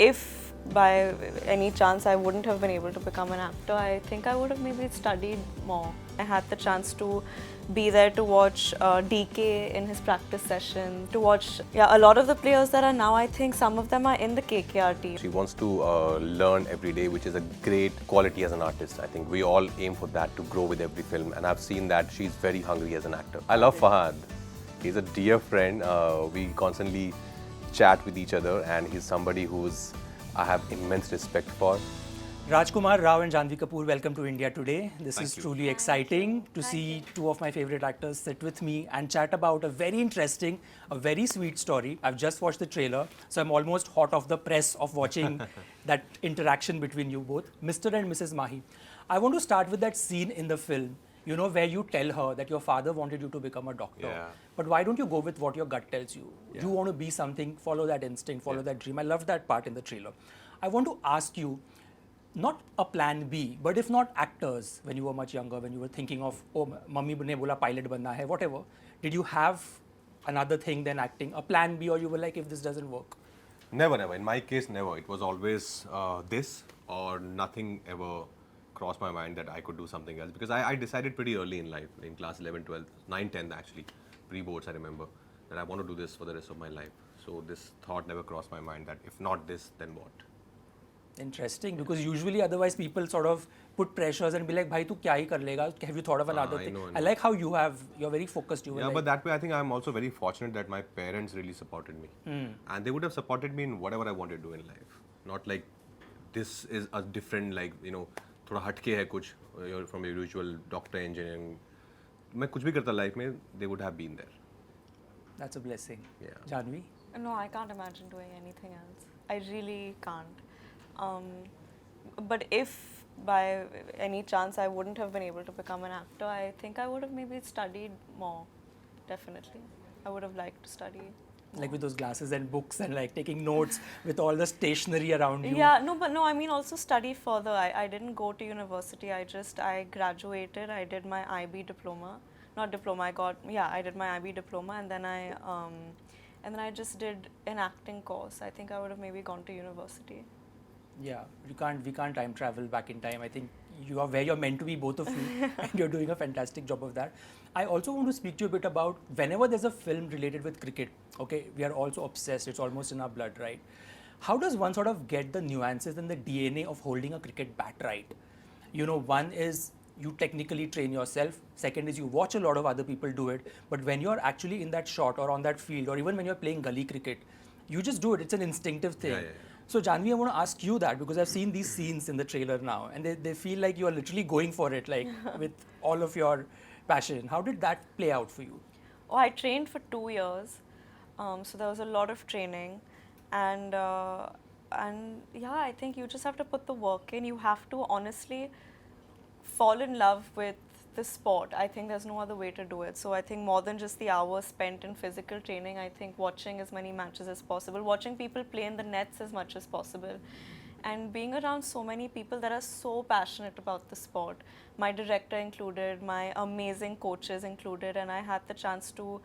If by any chance I wouldn't have been able to become an actor, I think I would have maybe studied more. I had the chance to be there to watch DK in his practice session, to watch a lot of the players that are now, I think some of them are in the KKR team. She wants to learn every day, which is a great quality as an artist. I think we all aim for that, to grow with every film, and I've seen that she's very hungry as an actor. I love Fahadh. He's a dear friend. We constantly chat with each other, and he's somebody I have immense respect for. Rajkummar, Rao and Janhvi Kapoor, welcome to India today. This Thank is you. truly exciting to see two of my favorite actors sit with me and chat about a very interesting, a very sweet story. I've just watched the trailer, so I'm almost hot off the press of watching that interaction between you both. Mr and Mrs Mahi. I want to start with that scene in the film, you know, where you tell her that your father wanted you to become a doctor. Yeah. But why don't you go with what your gut tells you? Yeah. You want to be something, follow that instinct, follow that dream. I love that part in the trailer. I want to ask you, not a plan B, but if not actors, when you were much younger, when you were thinking of, oh, mummy ne bola pilot banna hai, whatever, did you have another thing than acting, a plan B, or you were like, if this doesn't work? Never. In my case, never. It was always this, or nothing ever crossed my mind that I could do something else. Because I decided pretty early in life, in class 11, 12, 9, 10 actually, pre-boards I remember, that I want to do this for the rest of my life. So this thought never crossed my mind that if not this, then what? Interesting, because usually otherwise people sort of put pressures and be like, bhai tu kya hi kar lega? Have you thought of another thing? I know. I like how you're very focused. You were Yeah, like, but that way I think I'm also very fortunate that my parents really supported me. And they would have supported me in whatever I wanted to do in life. Not like this is a different, like, you know, thoda hatke hai kuch, you're from your usual doctor, engineering. मैं कुछ भी करता life में, they would have been there. that's a blessing. Yeah. Janhvi? No, I can't imagine doing anything else. I really can't. But if by any chance I wouldn't have been able to become an actor, I think I would have maybe studied more. Definitely. I would have liked to study. Like with those glasses and books and like taking notes with all the stationery around you. Yeah, I mean also study further. I didn't go to university. I graduated. I did my IB diploma. Not diploma, I did my IB diploma, and then I just did an acting course. I think I would have maybe gone to university. Yeah, we can't time travel back in time. I think you are where you're meant to be, both of you, and you're doing a fantastic job of that. I also want to speak to you a bit about whenever there's a film related with cricket, okay, we are also obsessed, it's almost in our blood, right? How does one sort of get the nuances and the DNA of holding a cricket bat right? You know, one is you technically train yourself, second is you watch a lot of other people do it, but when you're actually in that shot or on that field, or even when you're playing gully cricket, you just do it, it's an instinctive thing. Yeah. So Janhvi, I want to ask you that, because I've seen these scenes in the trailer now, and they feel like you're literally going for it, like with all of your passion. How did that play out for you? Oh, I trained for 2 years, so there was a lot of training, and yeah, I think you just have to put the work in. You have to honestly fall in love with the sport. I think there's no other way to do it. So I think more than just the hours spent in physical training, I think watching as many matches as possible, watching people play in the nets as much as possible, and being around so many people that are so passionate about the sport. My director included, my amazing coaches included, and I had the chance to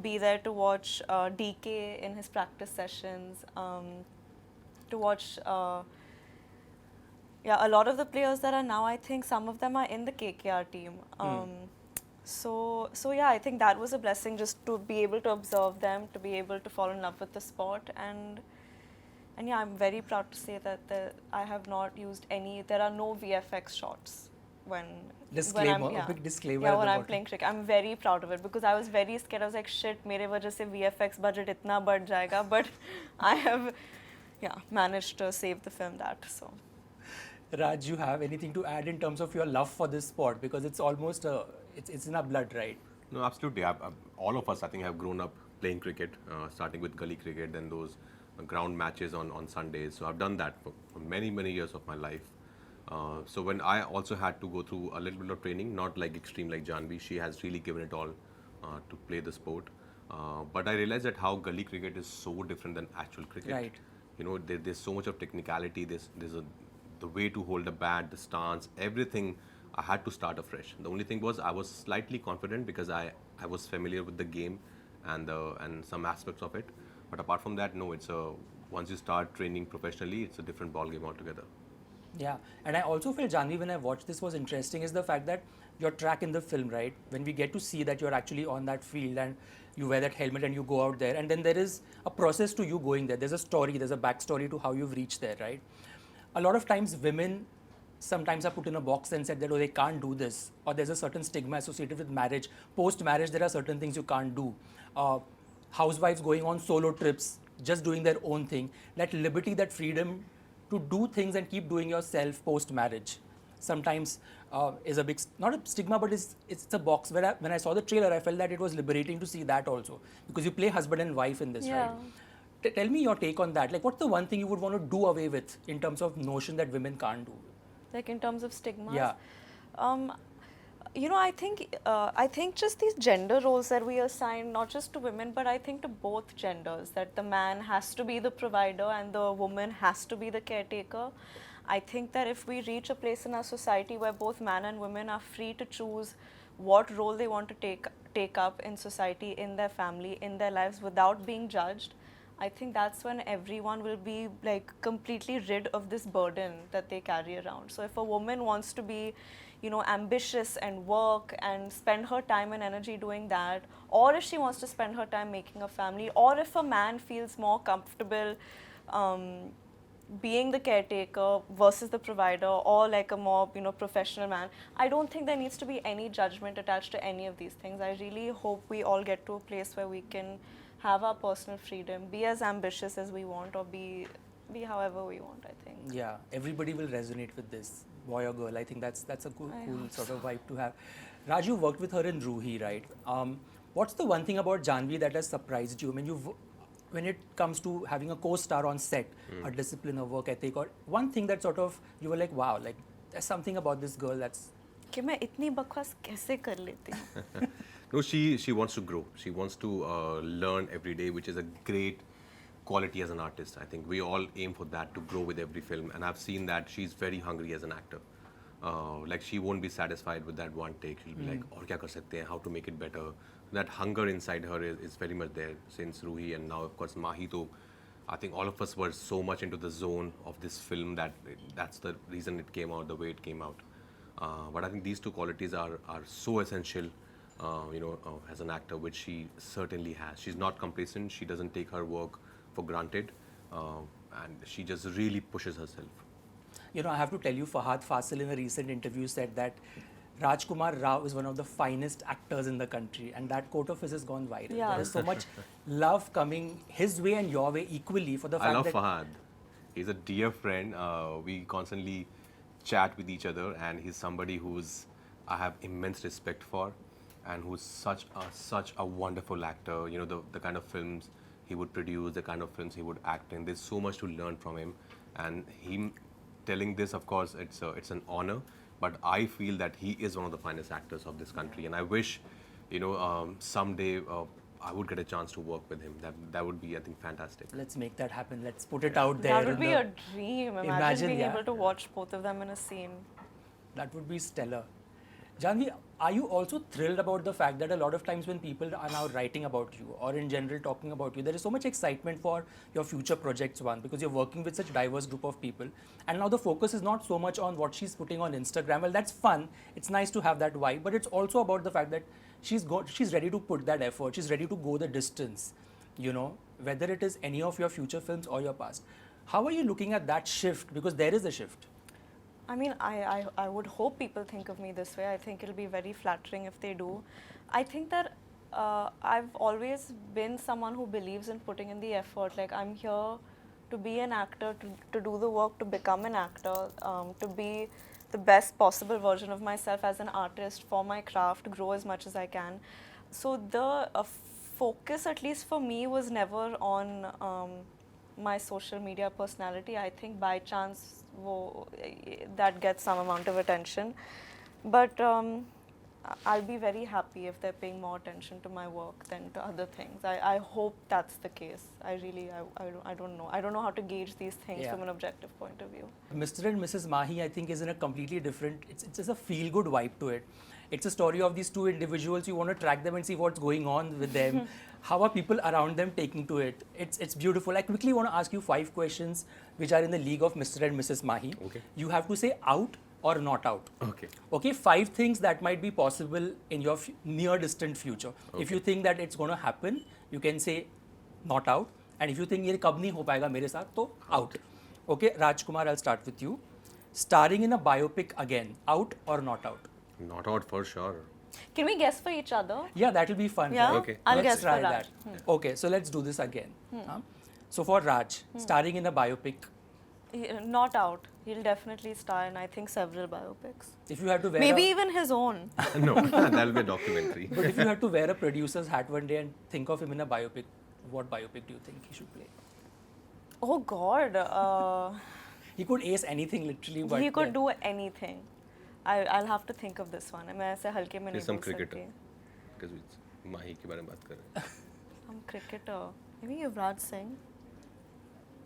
be there to watch DK in his practice sessions, to watch a lot of the players that are now, I think some of them are in the KKR team. So yeah, I think that was a blessing, just to be able to observe them, to be able to fall in love with the sport, and yeah, I'm very proud to say that I have not used any. There are no VFX shots when Disclaimer, when I'm, a big disclaimer. Yeah, at when the I'm bottom. playing cricket, I'm very proud of it, because I was very scared. I was like, shit, mere wajah se VFX budget itna बढ़ जाएगा, but I have managed to save the film that. So. Raj, you have anything to add in terms of your love for this sport, because it's almost it's in our blood, right? No, absolutely. All of us, I think, have grown up playing cricket, starting with gully cricket, then those ground matches on Sundays. So I've done that for many, many years of my life. So when I also had to go through a little bit of training, not like extreme like Janhvi, she has really given it all to play the sport. But I realized that how gully cricket is so different than actual cricket. Right. You know, there's so much of technicality. The way to hold a bat, the stance, everything. I had to start afresh. The only thing was I was slightly confident because I was familiar with the game and some aspects of it. But apart from that, no, it's a once you start training professionally, it's a different ball game altogether. Yeah, and I also feel, Janhvi, when I watched this, was interesting is the fact that your track in the film, right? When we get to see that you're actually on that field and you wear that helmet and you go out there, and then there is a process to you going there. There's a story, there's a backstory to how you've reached there, right? A lot of times women sometimes are put in a box and said that, oh, they can't do this, or there's a certain stigma associated with marriage. Post-marriage, there are certain things you can't do. Housewives going on solo trips, just doing their own thing. That liberty, that freedom to do things and keep doing yourself post-marriage sometimes is a big, not a stigma, but it's a box. When I saw the trailer, I felt that it was liberating to see that also, because you play husband and wife in this, right? Tell me your take on that. Like, what's the one thing you would want to do away with in terms of notion that women can't do? Like in terms of stigmas? Yeah. I think just these gender roles that we assign, not just to women, but I think to both genders, that the man has to be the provider and the woman has to be the caretaker. I think that if we reach a place in our society where both man and women are free to choose what role they want to take up in society, in their family, in their lives, without being judged, I think that's when everyone will be like completely rid of this burden that they carry around. So if a woman wants to be, ambitious and work and spend her time and energy doing that, or if she wants to spend her time making a family, or if a man feels more comfortable being the caretaker versus the provider, or like a more professional man, I don't think there needs to be any judgment attached to any of these things. I really hope we all get to a place where we can have our personal freedom, be as ambitious as we want, or be however we want, I think. Yeah, everybody will resonate with this, boy or girl. I think that's a cool sort of vibe to have. Raj, you worked with her in Ruhi, right? What's the one thing about Janhvi that has surprised you? I mean, when it comes to having a co-star on set, a discipline, a work ethic, or one thing that sort of you were like, wow, like there's something about this girl that's. कि मैं इतनी बकवास कैसे कर लेती हूँ? No, she wants to grow. She wants to learn every day, which is a great quality as an artist. I think we all aim for that, to grow with every film. And I've seen that she's very hungry as an actor. Like, she won't be satisfied with that one take. She'll be like, और क्या कर सकते हैं? How to make it better? That hunger inside her is very much there since Ruhi, and now of course Mahi. So I think all of us were so much into the zone of this film that's the reason it came out the way it came out. But I think these two qualities are so essential. As an actor, which she certainly has. She's not complacent. She doesn't take her work for granted, and she just really pushes herself. I have to tell you, Fahadh Faasil in a recent interview said that Rajkummar Rao is one of the finest actors in the country, and that quote of his has gone viral. Yeah. There is so much love coming his way and your way equally for the fact that. I love Fahadh. He's a dear friend. We constantly chat with each other, and he's somebody who's I have immense respect for, and who's such a wonderful actor. The kind of films he would produce, the kind of films he would act in. There's so much to learn from him, and him telling this, of course, it's an honor. But I feel that he is one of the finest actors of this country, and I wish, someday I would get a chance to work with him. That would be, I think, fantastic. Let's make that happen. Let's put it out there. That would be a dream. Imagine being able to watch both of them in a scene. That would be stellar. Janhvi, are you also thrilled about the fact that a lot of times when people are now writing about you, or in general talking about you, there is so much excitement for your future projects, one, because you're working with such diverse group of people, and now the focus is not so much on what she's putting on Instagram. Well, that's fun. It's nice to have that vibe, but it's also about the fact that she's ready to put that effort. She's ready to go the distance, whether it is any of your future films or your past. How are you looking at that shift? Because there is a shift. I mean, I would hope people think of me this way. I think it'll be very flattering if they do. I think that I've always been someone who believes in putting in the effort. Like, I'm here to be an actor, to do the work, to become an actor, to be the best possible version of myself as an artist for my craft, grow as much as I can. So the focus, at least for me, was never on my social media personality. I think by chance that gets some amount of attention, but I'll be very happy if they're paying more attention to my work than to other things. I hope that's the case. I don't know. I don't know how to gauge these things from an objective point of view. Mr and Mrs Mahi, I think, is in a completely different, it's just a feel-good vibe to it. It's a story of these two individuals. You want to track them and see what's going on with them. How are people around them taking to it? It's beautiful. I quickly want to ask you 5 questions which are in the league of Mr and Mrs Mahi. Okay. You have to say out or not out. Okay. Okay, 5 things that might be possible in your near distant future. If you think that it's going to happen, you can say not out. And if you think ये कब नहीं हो पाएगा मेरे साथ तो out. Okay, Rajkummar, I'll start with you. Starring in a biopic again, out or not out? Not out for sure. Can we guess for each other? Yeah, that will be fun. Yeah? right? Okay. I'll Let's guess try for that. that. Okay, so let's do this again. So for Raj, starring in a biopic, Not out. He'll definitely star in, I think, several biopics. if you had to wear Maybe a, even his own. No, that'll be a documentary. but if you had to wear a producer's hat one day and think of him in a biopic, what biopic do you think he should play? Oh God. He could ace anything literally, but He could then- do anything. I'll have to think of this one. मैं ऐसे हल्के में नहीं He's some बोल cricketer. सकती. Because it's Mahi के बारे में बात कर रहे हैं. Some cricketer. Maybe Yuvraj Singh.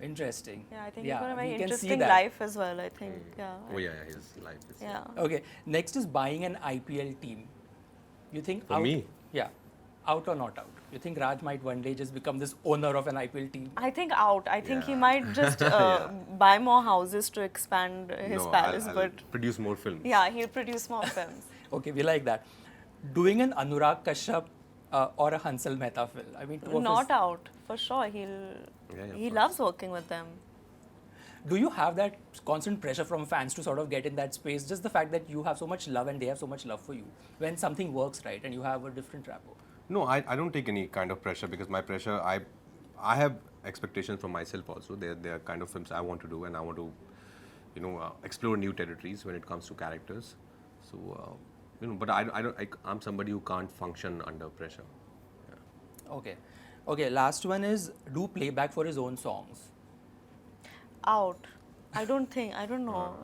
Interesting. Yeah, I think Yeah, he's got a very we can see interesting that. life as well. I think. Yeah. Oh yeah, his life is. Yeah. Okay, next is buying an IPL team. You think For out? me? Yeah, out or not out? You think Raj might one day just become this owner of an IPL team? I think out. I think he Yeah. might just buy more houses to expand his No, palace, I'll but produce more films. yeah, he'll produce more films. Okay, we like that. Doing an Anurag Kashyap or a Hansal Mehta film. I mean, two of Not his, out for sure. He of loves working with them. Do you have that constant pressure from fans to sort of get in that space? Just the fact that you have so much love and they have so much love for you. When something works right and you have a different rapport. No, I don't take any kind of pressure because my pressure, I have expectations from myself also. They are kind of films I want to do and I want to, explore new territories when it comes to characters. So, but I'm somebody who can't function under pressure. Okay. Okay, last one is do playback for his own songs. Out. I don't know.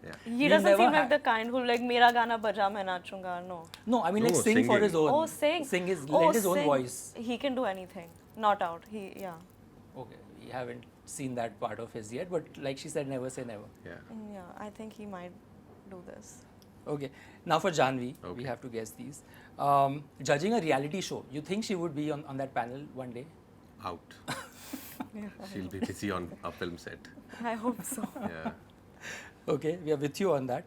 Yeah. He You doesn't never seem like had- the kind who like मेरा गाना बजा मैं नाचूंगा. No. No, I mean like No, sing for singing. his own. Oh, sing. Sing his, Oh, lend his own sing. voice. He can do anything. Not out. Yeah. Okay, we haven't seen that part of his yet, but like she said, never say never. Yeah. Yeah. I think he might do this. Okay, now for Janhvi, we Okay. have to guess these. Judging a reality show, you think she would be on that panel one day? Out. She'll be busy on a film set. I hope so. Yeah. Okay, we are with you on that.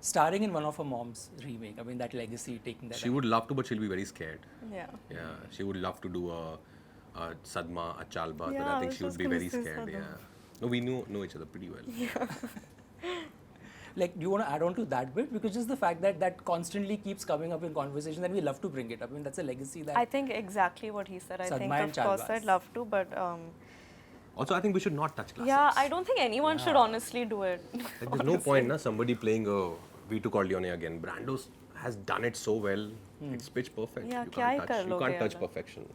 Starring in one of her mom's remake, I mean that legacy, taking that. She would love to, but she'll be very scared. Yeah. Yeah. She would love to do a Sadma, a Chalbat, but Yeah, I I think was she would just be gonna very say scared. Sadma. Yeah. No, we know each other pretty well. Like, do you want to add on to that bit? Because just the fact that that constantly keeps coming up in conversation, and we love to bring it up. I mean, that's a legacy that. I think exactly what he said. I think Sadma and of course Chalbaz. I'd love to, but Also, I think we should not touch classics. yeah, I don't think anyone should honestly do it. Like, there's no point, na, somebody playing a V2 Corleone again. Brando has done it so well. It's pitch perfect. Yeah, you kya hi can't kar touch, you loge can't touch yaar? perfection.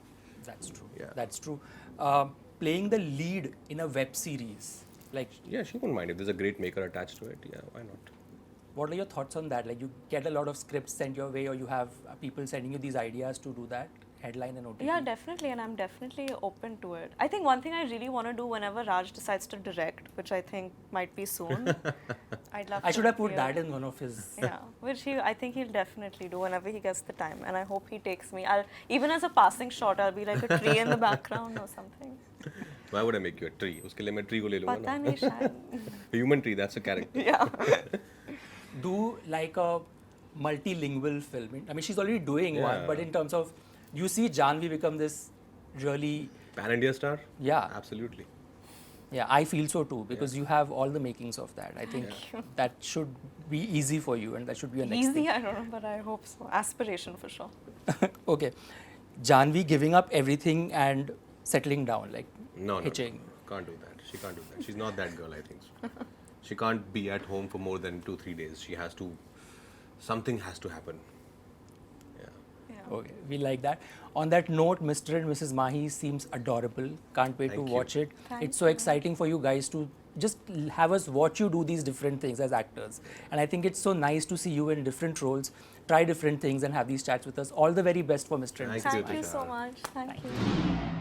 That's true. Yeah. That's true. Playing the lead in a web series, like, Yeah, she won't mind if there's a great maker attached to it. Yeah, why not? what are your thoughts on that? Like, you get a lot of scripts sent your way, or you have people sending you these ideas to do that headline and OTT. Yeah, definitely, and I'm definitely open to it. I think one thing I really want to do whenever Raj decides to direct, which I think might be soon, I'd love. I to should have put appear. that in one of his. Yeah, which I think he'll definitely do whenever he gets the time, and I hope he takes me. Even as a passing shot, I'll be like a tree in the background or something. Why would I make you a tree? उसके लिए मैं tree को ले लूँगा पता ना. नहीं शायद. Human tree, that's a character. Yeah. Do like a multilingual film. I mean, she's already doing one, Yeah. but in terms of, you see Janhvi become this really, Pan India star? yeah, Absolutely. yeah, I feel so too, because you have all the makings of that. I think that should be easy for you, and that should be your next Easy, I don't know, but I hope so. Aspiration for sure. thing. Okay. Janhvi giving up everything and settling down, like No, hitching. can't do that. She can't do that. She's not that girl, I think. So. She can't be at home for more than 2-3 days. She has to, something has to happen. Yeah. Yeah. Okay, we like that. On that note, Mr and Mrs Mahi seems adorable. Can't wait to Thank you. watch it. Thank It's so exciting for you guys to just have us watch you do these different things as actors. And I think it's so nice to see you in different roles, try different things and have these chats with us. All the very best for Mr and Thank Mrs. you, Thank you Tushar. so much. Thank you.